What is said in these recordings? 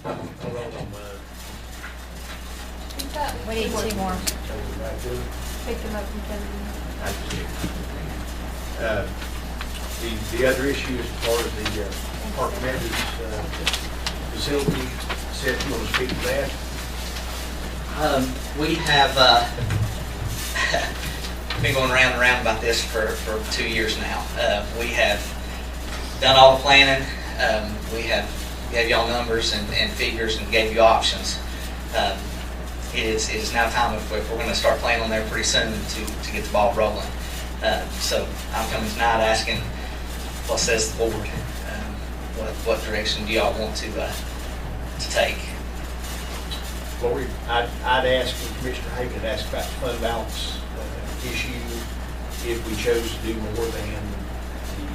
I'll roll on mine. We need two more. Pick them up from Kennedy. I just did. The other issue is as far as the Parker Meadows facility. Seth, you want to speak to that? We have been going round and round about this for 2 years now. We have done all the planning. We have gave y'all numbers and figures and gave you options. It is now time if we're going to start planning on there pretty soon to get the ball rolling. So I'm coming tonight asking what says the board. What direction do y'all want to take? Lori, I'd ask, and Commissioner Hagan had asked about the fund balance issue, if we chose to do more than the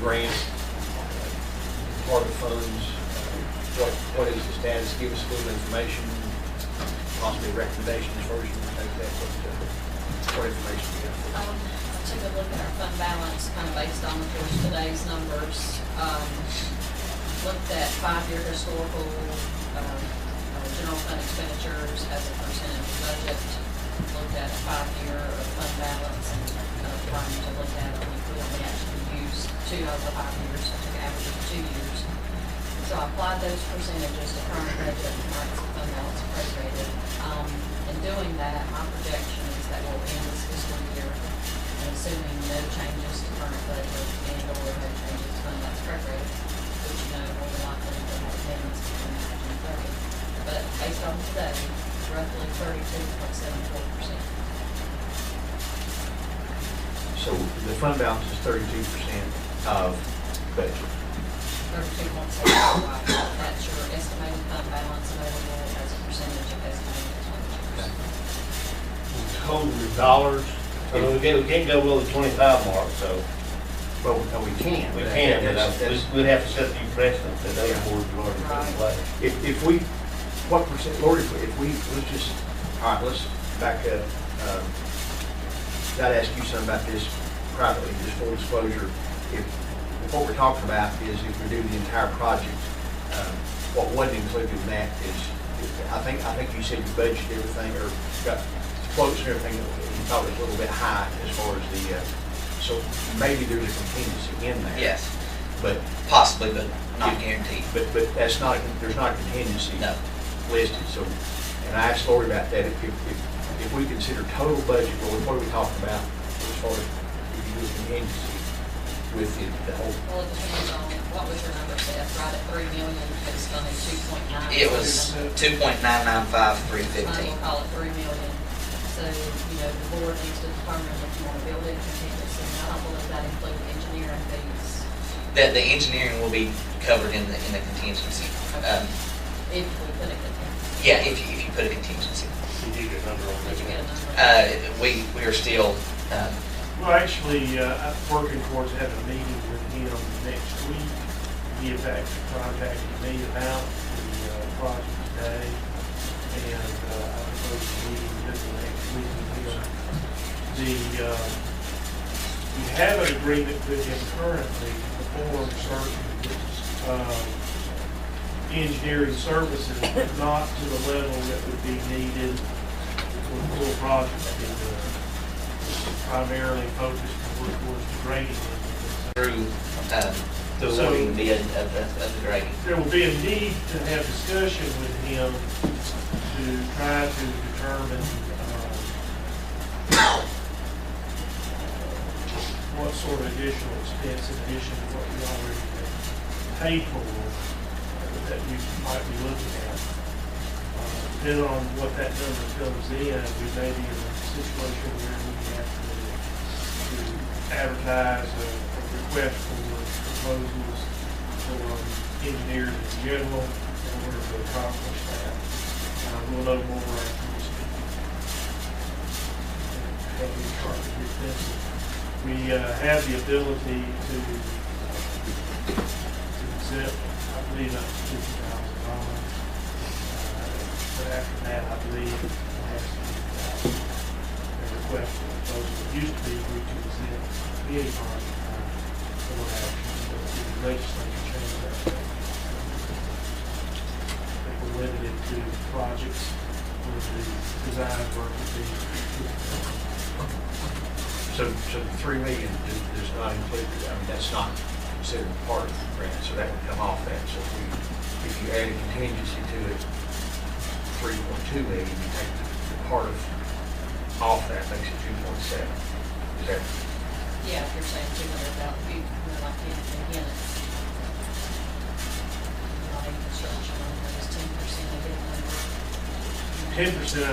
grant part of the funds. What is the status? Give us a little information, possibly a recommendation as far as you want to take that. What information do you have? I took a look at our fund balance, kind of based on, of course, today's numbers. Looked at 5-year historical general fund expenditures as a percentage of budget. Looked at a 5-year fund balance and trying to look at it. We only actually used 2 of the 5 years, so I took an average of 2 years. So I applied those percentages to current budget and current fund balance appropriated. In doing that, my projection is that we'll end this fiscal year, and assuming no changes to current budget and or no changes to fund balance appropriated, which you know more than likely to have payments between now and June 30th. But based on today, roughly 32.74%. So the fund balance is 32% of budget. 32.75. That's your estimated fund balance available as a percentage of estimated expenditures. Total dollars. I mean, we can't go below the 25 mark, so. Well, no, we can. We can, but we'd have to set the precedent that other boards have already put in place. If we, what percent, Lord, if we, let's just, all right, let's back up. Gotta ask you something about this privately, just full disclosure. If what we're talking about is if we do the entire project, what wasn't included in that is, I think you said you budgeted everything or got quotes and everything that you thought was a little bit high as far as the, so maybe there's a contingency in there. Yes, But possibly, but not guaranteed. But that's not, there's not a contingency No. listed. So, and I asked Lori about that. If we consider total budget, what are we talking about as far as if you do a contingency with the whole? Well, it depends on, what was your number, Seth? Right at 3 million, it's only 2.9. It was 2.995,315. We'll call it 3 million. So, you know, the board needs to determine if you want to build in contingency. I don't believe that includes engineering fees. The engineering will be covered in the contingency. If we put a contingency. Yeah, if you put a contingency. You need a number on Did you get a that. number? We are still. Well, actually, I'm working towards having a meeting with him next week. He had actually contacted me about the project today, and I proposed a meeting just the next week with him. We have an agreement with him currently to perform certain engineering services, but not to the level that would be needed for the full project to be primarily focused towards the grading. Through the awarding bid of the grading. There will be a need to have discussion with him to try to determine what sort of additional expense in addition to what we already paid for that we might be looking at. Depending on what that number comes in, we may be in a situation where we have to advertise a request for proposals for engineers in general in order to accomplish that. We'll know more after we speak. We have the ability to exempt, I believe, up to $50,000. But after that, I believe it has to be a request for proposal. It used to be we could exempt any project for action, but the legislature changed that. So do projects, would do design work, would be. So the 3 million does not include, I mean, that's not considered part of the grant, so that would come off that. So if you add a contingency to it, 3.2 million, you take the part of off that, makes it 2.7. Is that? Yeah, if you're saying 200,000, like again, it's not even construction, it's 10% of it. 10%, I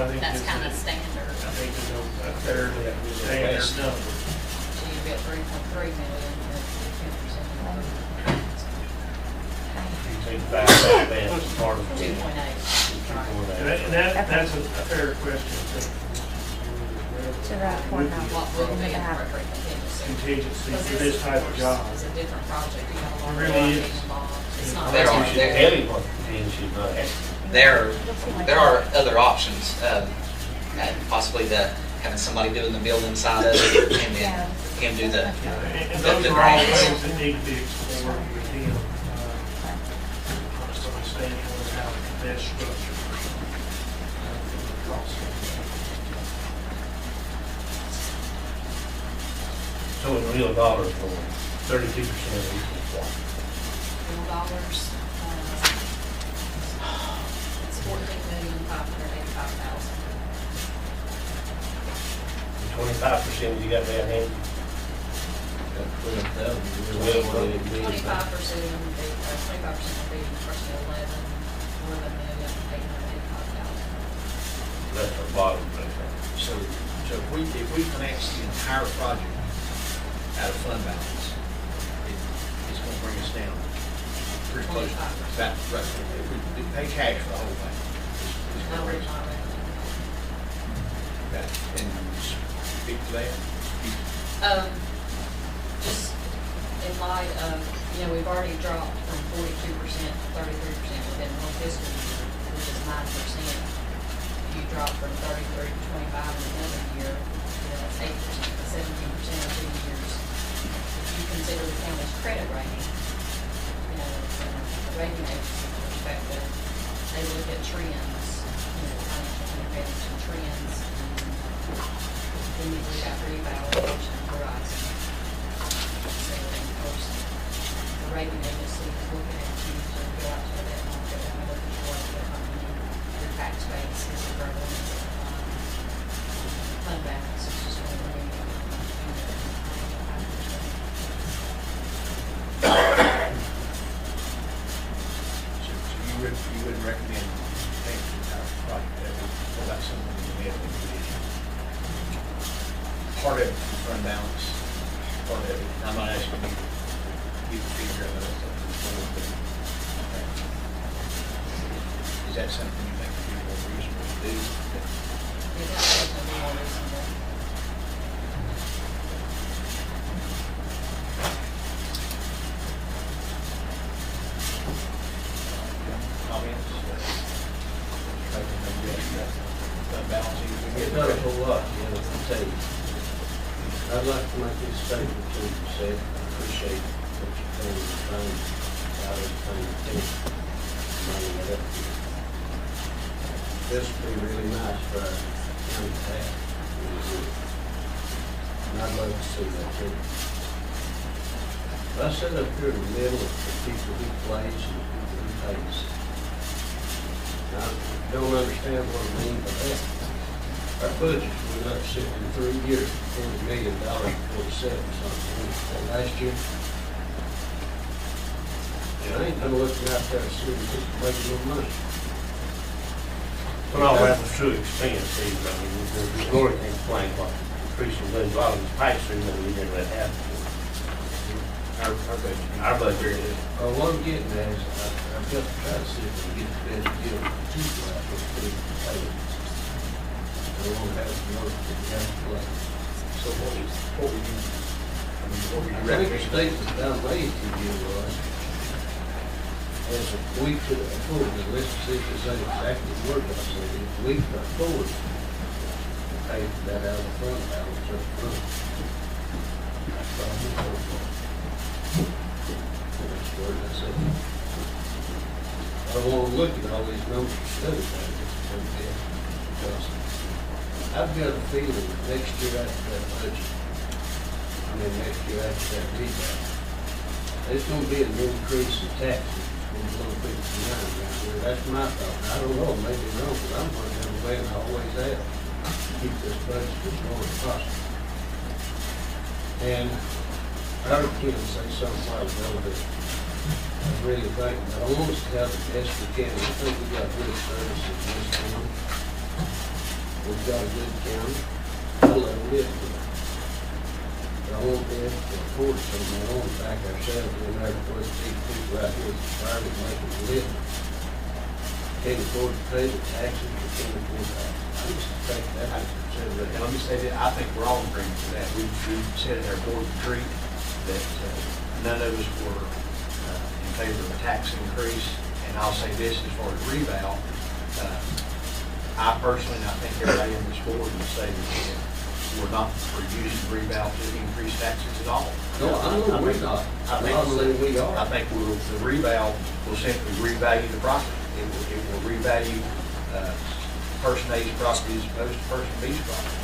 think. That's is- kind of standard. I think is a fairly standard number. So you've got 3.3 million, that's 10%. You take back that as part of. 2.8. And that's a fair question, I think. To that point, What would be Yeah. appropriate contingency? Contingency Because for this type of job. It's a different project, you got a lot of It really work is. involved. It's not. There You are- should tell him what contingency is not asking. There are other options, and possibly having somebody doing the building side of it, and then him do the And those the are all grants. things that need to be explored with him. Honestly, understanding how to best structure. So in real dollars, 32% of each is Real dollars, it's 14,585,000. 25% you got that handy. 25% would be, 25% would be first 11,885,000. That's our bottom right there. So if we finance the entire project out of fund balance, it's going to bring us down pretty close to 25%. that. Right. If we pay cash for the whole thing, it's going to bring us down. Okay. And speak to that. Just in light of, we've already dropped from 42% to 33% within one fiscal year, which is 9%. If you drop from 33 to 25 in another year, that's 8%, 17% in 2 years. If you consider the county's credit rating, from the rating agency perspective, they look at trends, financial indicators and trends, and then you look at revaluation horizon. So, of course, the rating agency is looking at you to go out to the debt market and look at what the company, your tax base is growing, fund balance is just going to So you would recommend paying for the entire project, that would pull out some of the net liquidity. Part of it is fund balance, part of it, I'm not asking you to give a figure of it. Is that something you think would be more reasonable to do? Is that something more reasonable? Comments? Fund balance, It's not a whole lot, to tell you. I'd like to make this statement to you, Seth. I appreciate what you're doing, trying out everything you can. Bringing it up here. This would be really nice for our county to have. Really would. And I'd love to see that too. But I sit up here in the middle of the people who plays and the people who pays. I don't understand what I mean by that. Our budget went up in 3 years, $40 million, 47 something, last year. And I ain't gonna look out there and see if it's making no money. Well, all that was true expense, Steve. I mean, the Lord can explain what increasing those volumes of pipe through, we never let happen. Our budget is. What I'm getting at is, I've got to try to see if we can get the best deal with the two guys for the payment. I don't want to have to work that we have to play. So what would you, I mean, what would you I think the recommend? statement down made to you was, as a week to afford, and let's see if it's exactly the word I said, if we can afford to pay for that out of the fund balance up front. That's what I'm looking for. That's the word I said. I don't wanna look at all these numbers and everything, because I've got a feeling that next year after that budget, next year after that rebound, there's gonna be an increase in taxes from a little bit behind around here. That's my thought. I don't know, maybe wrong, but I'm going the way I always have. Keep this budget as low as possible. And I heard Ken say something a while ago that I really think, I want us to have the best we can. I think we got good services in this town. We've got a good county. I love it. But I won't be able to afford something. I want to back ourselves in there for these people out here that's trying to make a living. Can't afford to pay the taxes, we can't afford that. I just think that is considered. And let me say that, I think we're all in agreement with that. We've said in our board retreat that none of us were in favor of a tax increase. And I'll say this as far as reval, I personally, and I think everybody in this board would say that we're not for using reval to increase taxes at all. No, I know we're not. I think we are. I think the reval will simply revalue the property. It will revalue person A's property as opposed to person B's property.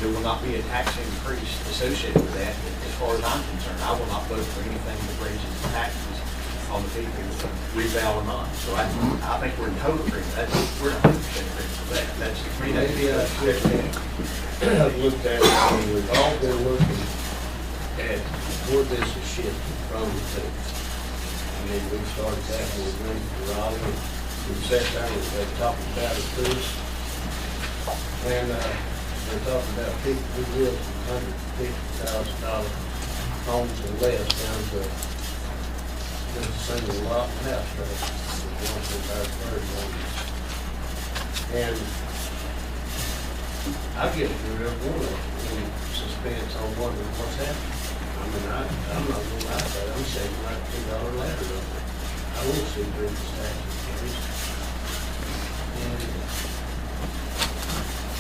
There will not be a tax increase associated with that as far as I'm concerned. I will not vote for anything that raises the taxes on the people, reval or not. So I think we're in total agreement. We're in 100% agreement with that. That's, to me, that's Maybe I've looked at it, and we've all been looking at where this is shifting from to. I mean, we started that when we went to Raleigh. We sat down and they talked about it to us. And they're talking about people who live in $150,000 homes or less down to just a single lot and house rate. Once in our third one. And I get through every one of them in suspense on wondering what's happening. I mean, I'm not gonna lie about it. I'm saving like $2 ladder over it. I won't see Bridges taxes increase. And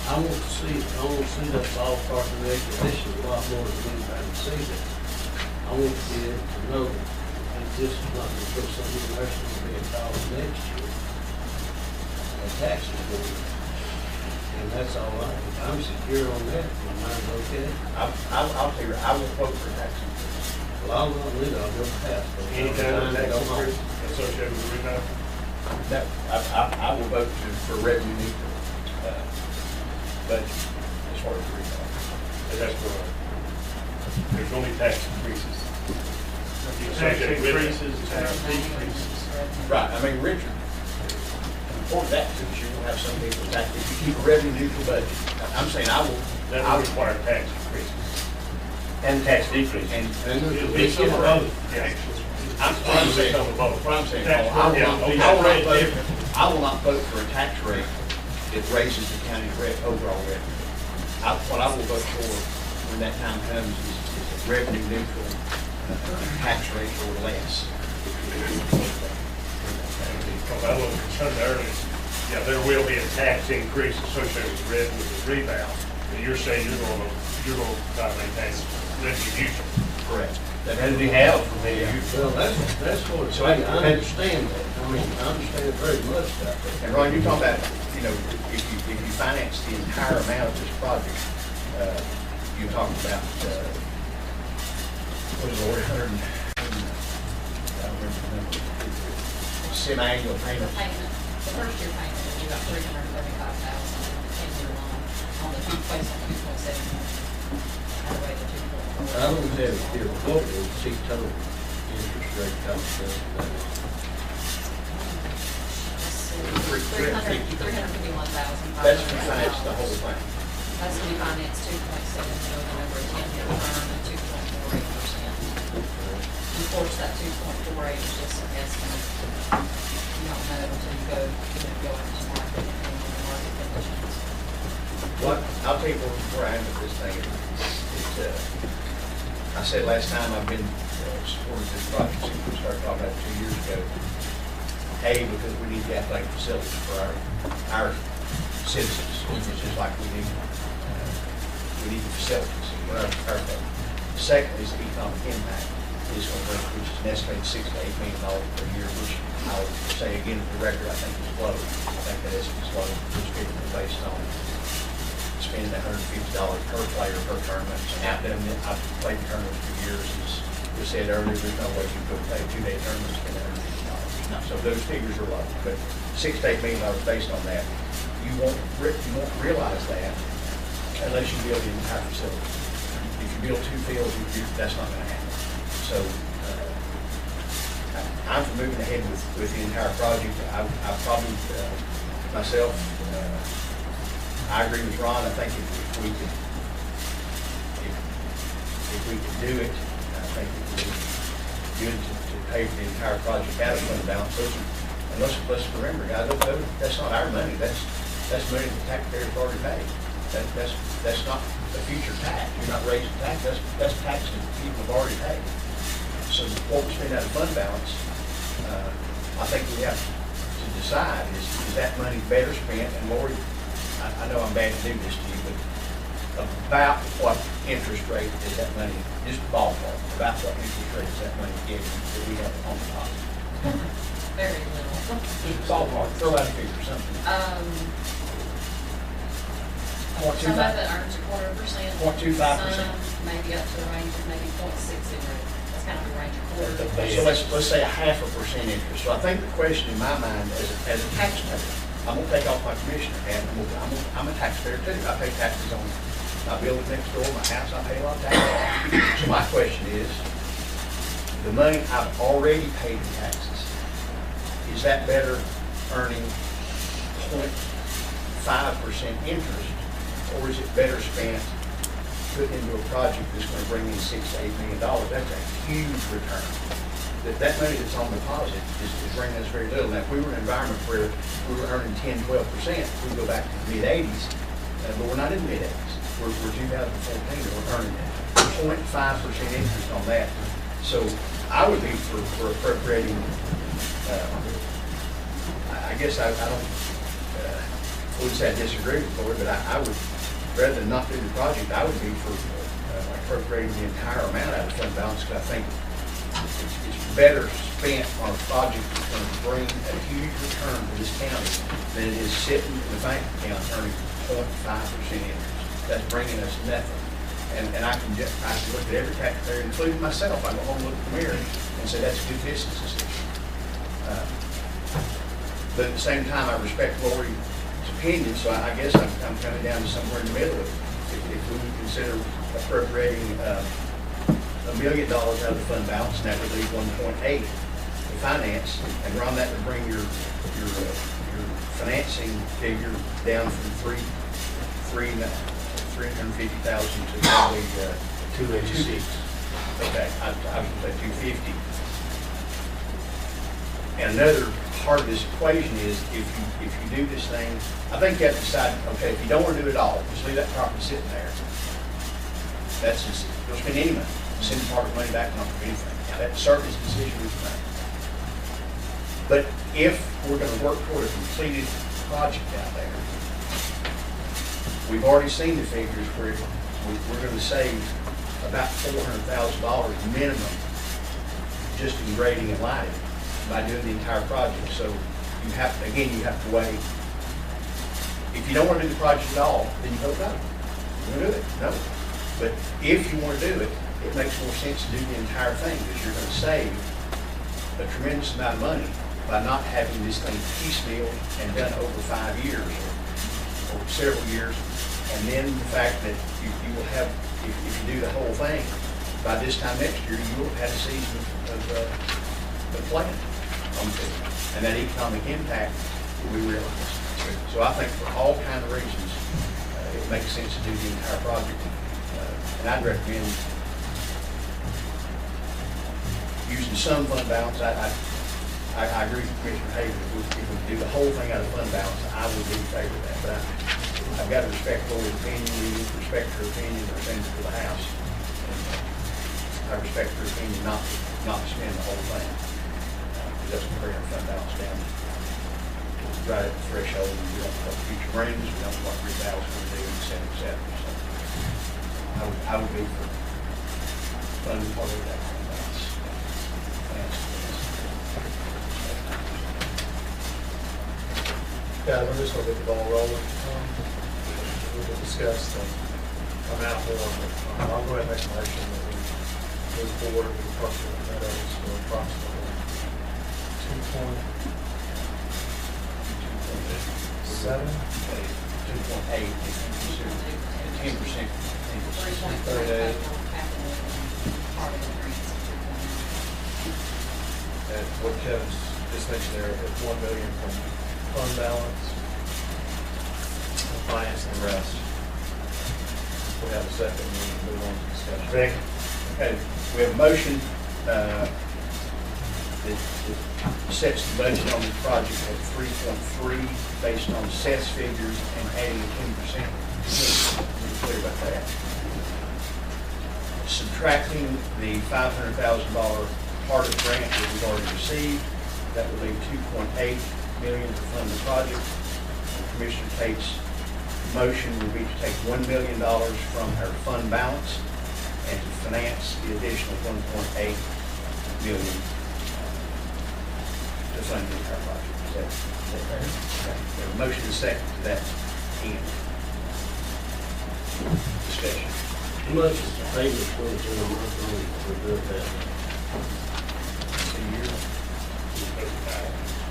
I want to see that ballpark and recognition a lot more than anybody sees it. I want to be able to know that this is not going to put something in there that's going to be a dollar next year. A tax is going to. And that's all right. If I'm secure on that, my mind's okay. I'll tell you, I will vote for tax increase. Well, I'll not leave it, I'll go past. Any kind of tax increase associated with the rebound? That, I will vote for revenue neutral, budget as far as reval. And that's where there's only tax increases. Tax increases, tax decreases. Right, I mean, Richard, for that, because you will have some people tax, if you keep a revenue neutral budget, I'm saying I will. That I would will require tax increases. And tax decrease. And It'll be some of both. Yeah. I'm saying, Some of both. what I'm saying, Tax Paul, rate, yeah, okay. I will not vote for a tax rate that raises the county overall revenue. What I will vote for when that time comes is a revenue neutral tax rate or less. Because I was concerned earlier, yeah, there will be a tax increase associated with revenue with the rebound. And you're saying you're going to try to maintain revenue neutral. Correct. And we have from the, Well, that's what it's like. I understand that. I mean, I understand very much about that. And Ron, you're talking about, if you finance the entire amount of this project, you're talking about, what is it, 100, I don't remember the number, semi-annual The payment. payment, the first year payment is about $335,000, 10-year loan on the place on 2.7. I don't have it here, what is the total interest rate calculation? $351,000. That's to finance the whole thing. That's to be financed 2.7 million over a 10-year term and 2.48%. Of course, that 2.48 is just an estimate. You don't know until you go out to market and on the market conditions. What, I'll tell you where I am with this thing. I said last time I've been supporting this project since we started talking about it 2 years ago. Because we need the athletic facilities for our citizens, just like we need the facilities for our folks. Second is the economic impact. is going to bring, which is an estimated $6 to $8 million per year, which I would say again for the record, I think is low. I think that estimate's low, which is based on spending $150 per player per tournament. I've played tournaments for years, as we said earlier, there's no way you could play a 2-day tournament and spend $150. So those figures are low, but $6 to $8 million based on that. You won't realize that unless you build the entire facility. If you build 2 fields, that's not going to happen. So I'm for moving ahead with the entire project. I probably, myself, I agree with Ron. I think if we could do it, I think it would be good to pay for the entire project out of fund balance. And let's remember, guys, that's not our money. That's money the taxpayers already paid. That's not a future tax. You're not raising tax. That's tax that people have already paid. So what we spend out of fund balance, I think we have to decide is that money better spent? And Lori, I know I'm bad to do this to you, but about what interest rate is that money, just ballpark, about what interest rate is that money getting that we have on deposit? Very little. Just ballpark, throw out a figure, something. Some of it earns 0.25%. 0.25%. Some maybe up to the range of maybe 0.60. That's kind of the range of 0.25%. So let's say 0.5% interest. So I think the question in my mind as a taxpayer, I'm gonna take off my commissioner hat. I'm a taxpayer too. I pay taxes on my building next door, my house. I pay a lot of taxes. So my question is, the money I've already paid in taxes, is that better earning 0.5% interest, or is it better spent put into a project that's going to bring in $6 to $8 million? That's a huge return. That money that's on deposit is bringing us very little. Now, if we were in an environment where we were earning 10, 12%, we go back to the mid-80s, but we're not in the mid-80s. We're 2014, and we're earning 0.5% interest on that. So I would be for appropriating, I guess I don't, wouldn't say I disagree with Lord, but I would, rather than not do the project, I would be for appropriating the entire amount out of fund balance, because I think it's better spent on a project that's going to bring a huge return to this county than it is sitting in the bank account earning 0.5% interest. That's bringing us nothing. And I can look at every taxpayer, including myself. I go home and look at the mirror and say that's a good business decision. But at the same time, I respect Lori's opinion, so I guess I'm coming down to somewhere in the middle. If we would consider appropriating $1 million out of the fund balance, and that would leave 1.8 to finance, and Ron, that would bring your financing figure down from 350,000 to probably 286. Okay, I was going to say 250. And another part of this equation is if you do this thing, I think you have to decide, okay, if you don't want to do it all, just leave that property sitting there. That's just, don't spend any money. Send part of the money back, not do anything. Now, that's certainly a decision we can make. But if we're going to work toward a completed project out there, we've already seen the figures where we're going to save about $400,000 minimum just in grading and lighting by doing the entire project. So you have to weigh. If you don't want to do the project at all, then you vote no. You want to do it? No. But if you want to do it, it makes more sense to do the entire thing, because you're going to save a tremendous amount of money by not having this thing piecemeal and done over 5 years or several years. And then the fact that you will have, if you do the whole thing, by this time next year, you will have had a season of plant on the field. And that economic impact will be realized. So I think for all kinds of reasons, it makes sense to do the entire project. And I'd recommend using some fund balance. I agree with Commissioner Hagan. If we do the whole thing out of fund balance, I would be in favor of that. But I've got to respect Lori's opinion. We need to respect her opinion or send it to the House. And I respect her opinion not to spend the whole thing. Because that's going to bring our fund balance down right at the threshold. We don't know what the future brings. We don't know what rebound is going to do, et cetera, et cetera. So I would be for funding part of that fund balance. Guys, I'm just gonna get the ball rolling. We'll discuss the amount more, but I'll go ahead and make a motion that we move forward with Parker Meadows for approximately 2.7. 2.8, 10%. 3.3 part of the grants. And what Kevin's just mentioned there, is 1 million from fund balance, finance and the rest. We have a second, and we can move on to discussion. Second. Okay, we have a motion that sets the budget on the project at 3.3 based on Seth's figures and adding 10%. Be clear about that. Subtracting the $500,000 part of the grant that we've already received, that would leave 2.8 million to fund the project. And Commissioner Tate's motion would be to take $1 million from our fund balance and to finance the additional 1.8 million to fund the entire project. Is that fair? Okay. We have a motion and a second to that end. Discussion. How much is the payment going to a month on for doing that? A year.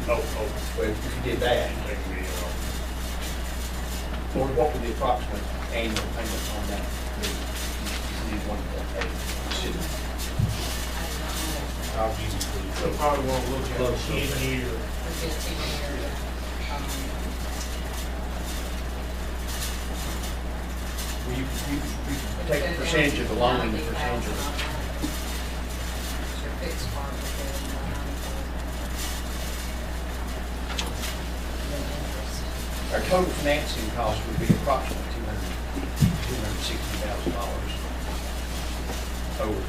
Oh, Well, if you did that, or what would the approximate annual payment on that be? You need 1.8. I'll give you So probably want to look at Close. 10 year. Would be a 10-year, Well, you take a percentage of the loan and the percentage of Your fixed part would be our total financing cost would be approximately $260,000 over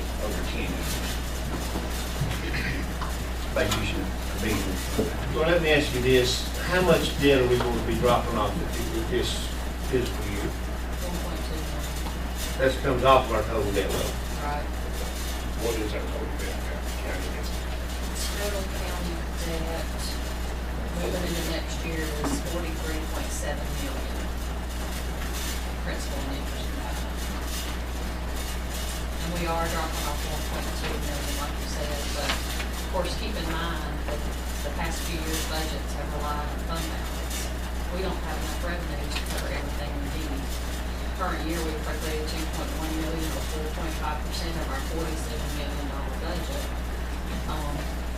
10 years. By using a billion. Well, let me ask you this, how much debt are we going to be dropping off with this fiscal year? 1.2 million, That comes off of our total debt level. right? What is our total debt county? Total county debt moving into next year is 43.7 million. Principal and interest combined. And we are dropping off 1.2 million, like you said, but of course, keep in mind that the past few years' budgets have relied on fund balance. We don't have enough revenue to cover everything we need. Current year, we appropriated 2.1 million or 4.5% of our $47 million budget.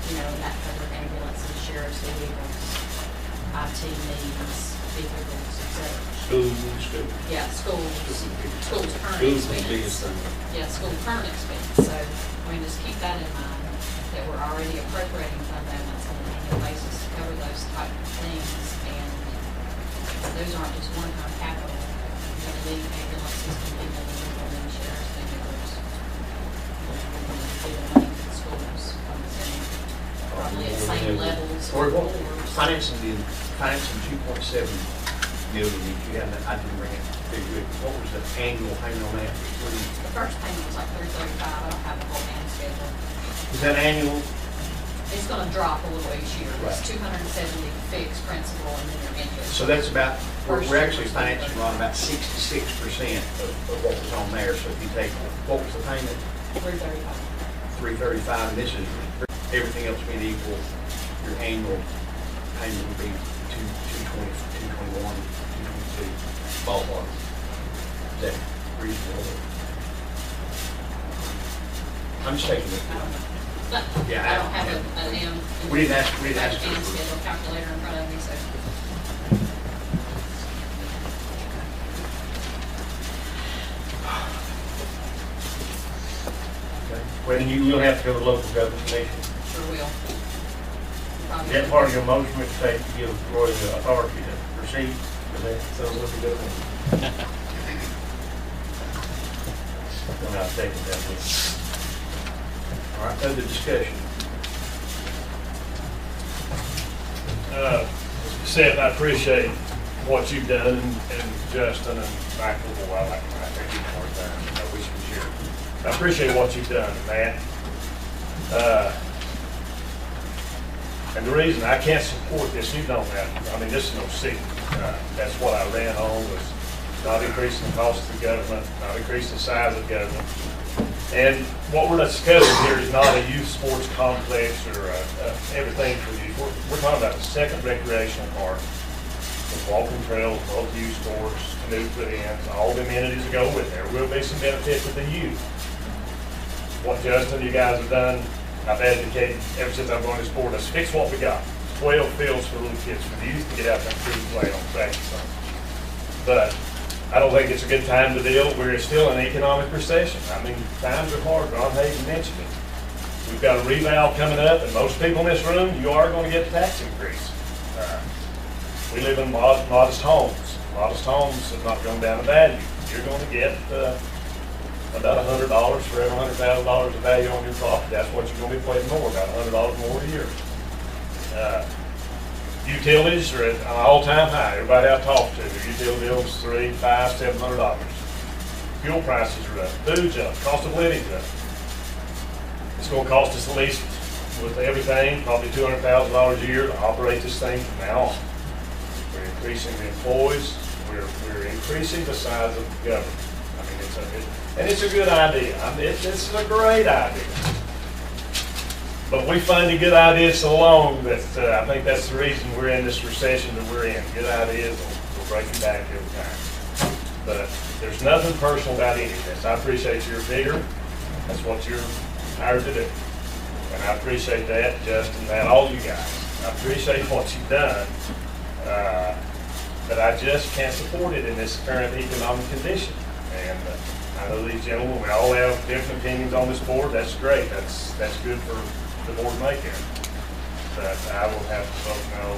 And that covered ambulances, sheriff's vehicles, IT needs, vehicles, et cetera. School. Yeah, schools current School's the biggest expense. thing. Yeah, school current expense, so, just keep that in mind, that we're already appropriating fund balance on an annual basis to cover those type of things, and those aren't just one-time capital. You're gonna need ambulances, sheriff's vehicles. The schools, probably at same levels. Or what, floors. financing 2.7 million, if you have that, I didn't bring it figure with, what was the annual payment on that? The first payment was like $335, I don't have the whole hand schedule. Is that annual? It's gonna drop a little each year. It's Right. 270 fixed principal and then your interest. So that's about, we're First we're year actually was financing 335. around about 66% of what was on there. So if you take, what was the payment? 335. 335, and this is everything else being equal, your annual payment would be 220, 221, 222, ballpark. Is that reasonable? I'm just taking it. I don't know. But Yeah, I don't have an M. We didn't ask for hand it. schedule calculator in front of me, so. Well, then you will have to go to local government commission. Sure will. Is that part of your motion, Mr. Tate, to give Roy the authority to proceed with that? Sounds like a good one. And I'll second that. All right, other discussion. Seth, I appreciate what you've done, and Justin and Michael, well, I think you more time, I wish we shared. I appreciate what you've done, Matt. And the reason I can't support this, you know that, I mean, this is no secret. That's what I ran on, was not increasing the cost of the government, not increasing the size of government. And what we're discussing here is not a youth sports complex or everything for youth. We're talking about the second recreational park with walking trails, multi-use sports, canoe put-ins, all the amenities that go with it. There will be some benefit to the youth. What Justin, you guys have done, I've advocated ever since I've gone to sport, let's fix what we got. 12 fields for little kids, for the youth to get out there and free play on practice on. But I don't think it's a good time to deal. We're still in economic recession. I mean, times are hard. Ron Hayden mentioned it. We've got a revow coming up, and most people in this room, you are going to get a tax increase. We live in modest homes. Modest homes have not gone down in value. You're going to get about $100 for every $100,000 of value on your property. That's what you're going to be paying more, about $100 more a year. Utilities are at an all-time high. Everybody I talk to, their utility bills $300, $500, $700. Fuel prices are up, food's up, cost of living's up. It's going to cost us at least, with everything, probably $200,000 a year to operate this thing from now on. We're increasing the employees. We're increasing the size of the government. I mean, it's a good idea. I mean, this is a great idea. But we find good ideas so long that I think that's the reason we're in this recession that we're in. Good ideas will break you back every time. But there's nothing personal about any of this. I appreciate your vigor. That's what you're hired to do. And I appreciate that, Justin, and all you guys. I appreciate what you've done. But I just can't support it in this current economic condition. And I know these gentlemen, we all have different opinions on this board. That's great. That's good for the board making. But I will have to vote no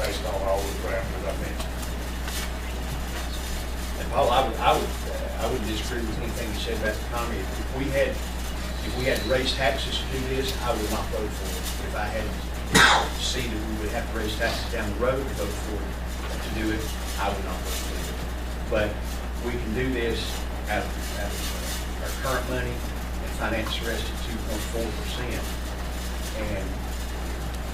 based on all the parameters I mentioned. And Paul, I would disagree with anything you said about the economy. If we had to raise taxes to do this, I would not vote for it. If I had to see that we would have to raise taxes down the road to vote for it, to do it, I would not vote for it. But we can do this out of our current money and finance the rest at 2.4%. And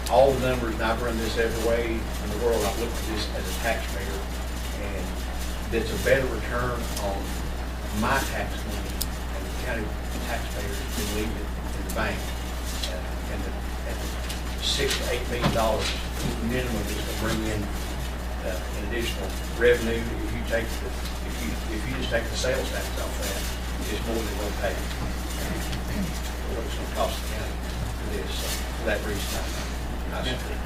all the numbers, and I've run this every way in the world, I've looked at this as a taxpayer, and it's a better return on my tax money and the county taxpayers than leave it in the bank. And the $6 to $8 million minimum is going to bring in an additional revenue. If you just take the sales tax off that, it's more than we'll pay. What it's going to cost the county. For that reason, I support.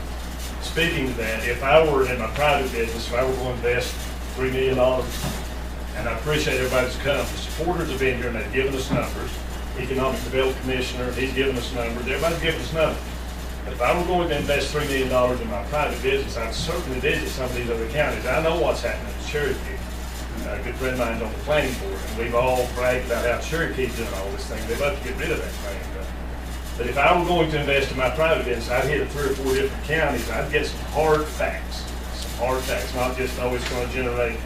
Speaking of that, if I were in my private business, if I were going to invest $3 million, and I appreciate everybody's come, the supporters have been here and they've given us numbers. Economic Development Commissioner, he's given us numbers. Everybody's given us numbers. But if I were going to invest $3 million in my private business, I'd certainly visit some of these other counties. I know what's happening in Cherokee. A good friend of mine's on the planning board, and we've all bragged about how Cherokee's doing all this thing. They'd love to get rid of that thing. But if I were going to invest in my private business, I'd hit 3 or 4 different counties. I'd get some hard facts. Not just, oh, it's going to generate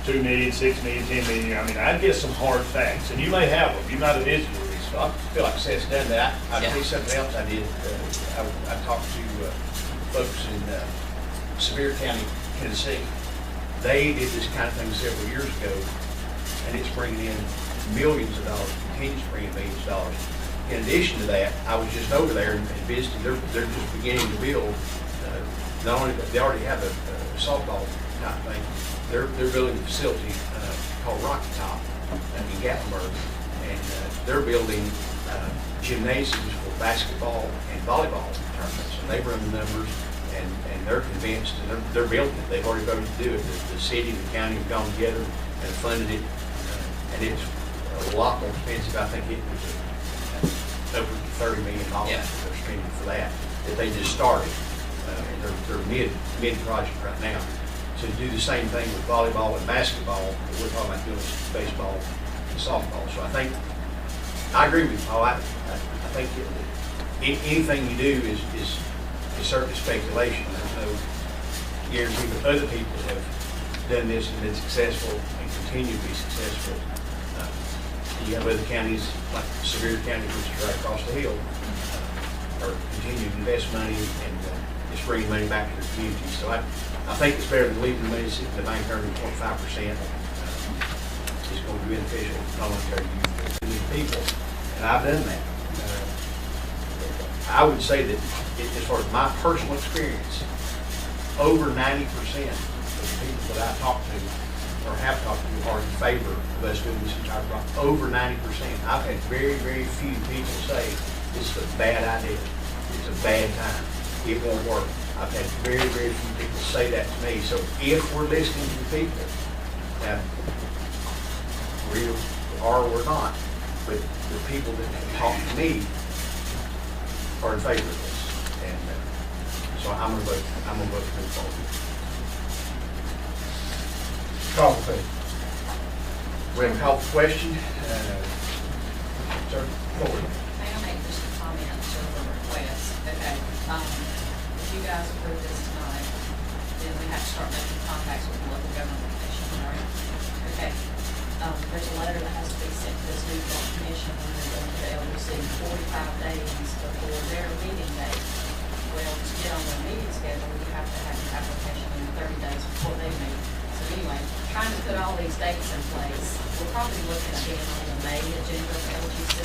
2 million, 6 million, 10 million. I mean, I'd get some hard facts, and you may have them. You might have visited these. So I feel like I said it's done that. I'll tell you something else I did. I talked to folks in Sevier County, Tennessee. They did this kind of thing several years ago, and it's bringing in millions of dollars, continues to bring in millions of dollars. In addition to that, I was just over there and visiting. They're just beginning to build. Not only they already have a softball type thing. They're building a facility called Rocky Top in Gatlinburg, and they're building gymnasiums for basketball and volleyball tournaments. And they've run the numbers, and they're convinced, and they're building it. They've already voted to do it. The city and the county have gone together and funded it, and it's a lot more expensive. I think it was over $30 million they're spending for that they just started. And they're mid-project right now. So to do the same thing with volleyball and basketball, we're talking about doing baseball and softball. So I agree with you, Paul. I think anything you do is certainly speculation. There's no guarantee that other people have done this and been successful and continue to be successful. You have other counties like Sevier County, which is right across the hill, are continuing to invest money and bringing money back to their community. So I think it's better than leaving the money sitting in the bank earning 0.5%. It's going to be beneficial not only to the people, and I've done that. I would say that, as far as my personal experience, over 90% of the people that I talk to or have talked to are in favor of us doing this entire project. Over 90%. I've had very, very few people say this is a bad idea. It's a bad time. It won't work. I've had very, very few people say that to me. So if we're listening to the people, now, we are or we're not, but the people that talk to me are in favor of this. And so I'm going to vote to move forward. Call for it. We have a call for question. Sir, forward. May I make just a comment or a request? Okay, if you guys approve this tonight, then we have to start making contacts with the local government commission, all right? Okay, there's a letter that has to be sent to this new commission when they're going to the LDC 45 days before their meeting date. Well, to get on their meeting schedule, you have to have an application in 30 days before they meet. So anyway, trying to put all these dates in place, we're probably looking at being on the May agenda of LGC.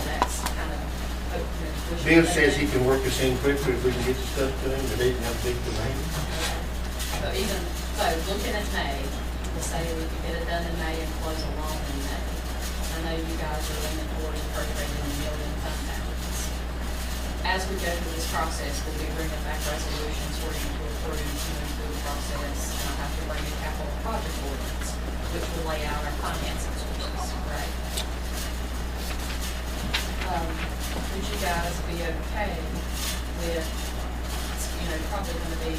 That's kind of. Bill says he can work us in quickly if we can get the stuff to him, but they didn't have big demand. So even, so looking at May, we'll say we could get it done in May and close a loan in May. I know you guys are leaning towards appropriating $1 million fund balance. As we go through this process, we'll be bringing back resolutions for you to approve to move through the process. And I'll have to bring a capital project ordinance, which will lay out our financing sources, right? Would you guys be okay with, probably going to be,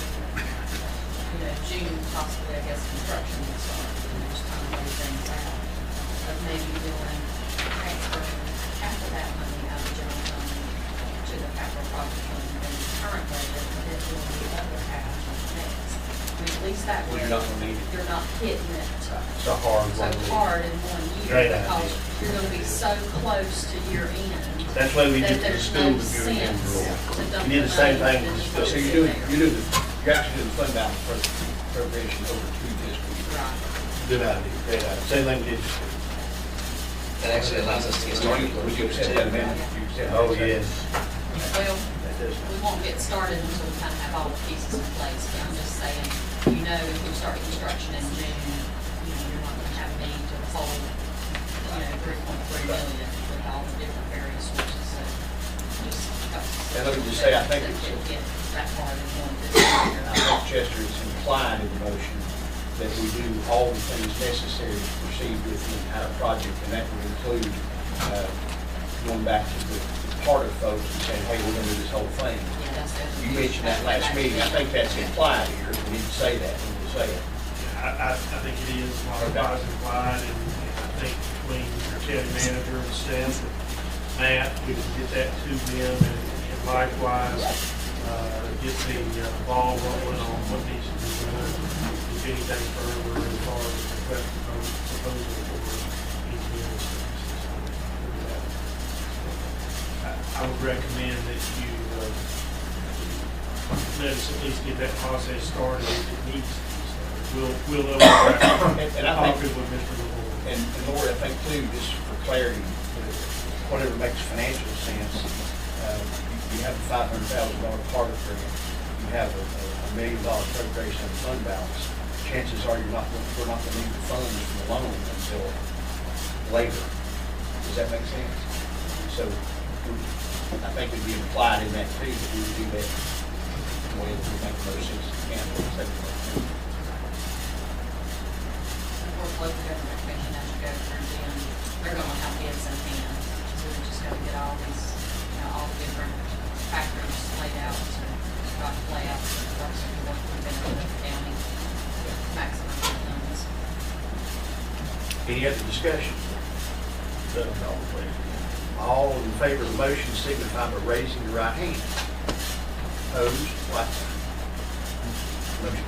June possibly, I guess, construction will start, just kind of lay things out, of maybe doing, transferring half of that money out of general fund to the capital project fund in the current budget, and then doing the other half next. I mean, at least that way, You're not going to need it. you're not hitting it It's a hard so one. hard in 1 year, Great because idea. you're gonna be so close to year end. That's why we that did the there's school no review again. sense to dump We did the same money thing with the into school. So you're actually doing the fund balance for appropriation over 2 fiscal years. Right. Good idea, great idea. Same thing we did. That actually allows us to get started. Would you accept that amendment? You accept Oh, that? yes. Well, That does. we won't get started until we kind of have all the pieces in place, but I'm just saying, if we start construction in June, you're not gonna have need to hold, 3.3 million with all the different various sources, so just. And let me just say, I think That it's- it'll get that hard in one fiscal year. I think Chester is implied in the motion that we do all the things necessary to proceed with the entire project, and that would include going back to the part of folks and saying, hey, we're going to do this whole thing. Yeah, that's it. You mentioned that last meeting. I think that's implied here. We need to say that. We need to say it. I think it is, a lot of guys implied, and I think between your county manager and staff, and Matt, we can get that to them, and likewise, get the ball rolling on what needs to be done, if anything further as far as the proposal for engineering services. I would recommend that you let us at least get that process started if it needs to be started. We'll And I talk think- with Mr. LaVoy. And Lord, I think too, just for clarity, whatever makes financial sense, you have a $500,000 Parker grant, you have a $1 million appropriation of fund balance. Chances are we're not going to need the funds from the loan until later. Does that make sense? So I think it'd be implied in that too, that we would do that in a way that we make the most sense we can. Of course, local government commission, as you go through them, they're gonna have bids in hand. So we just gotta get all these, all the different factors laid out, so got to play out, so it works for what we're gonna do with the county, maximum funds. Any other discussion? All in favor of the motion signify by raising your right hand. Opposed, like sign. Motion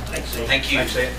passes. Thank you. Thanks, Ed.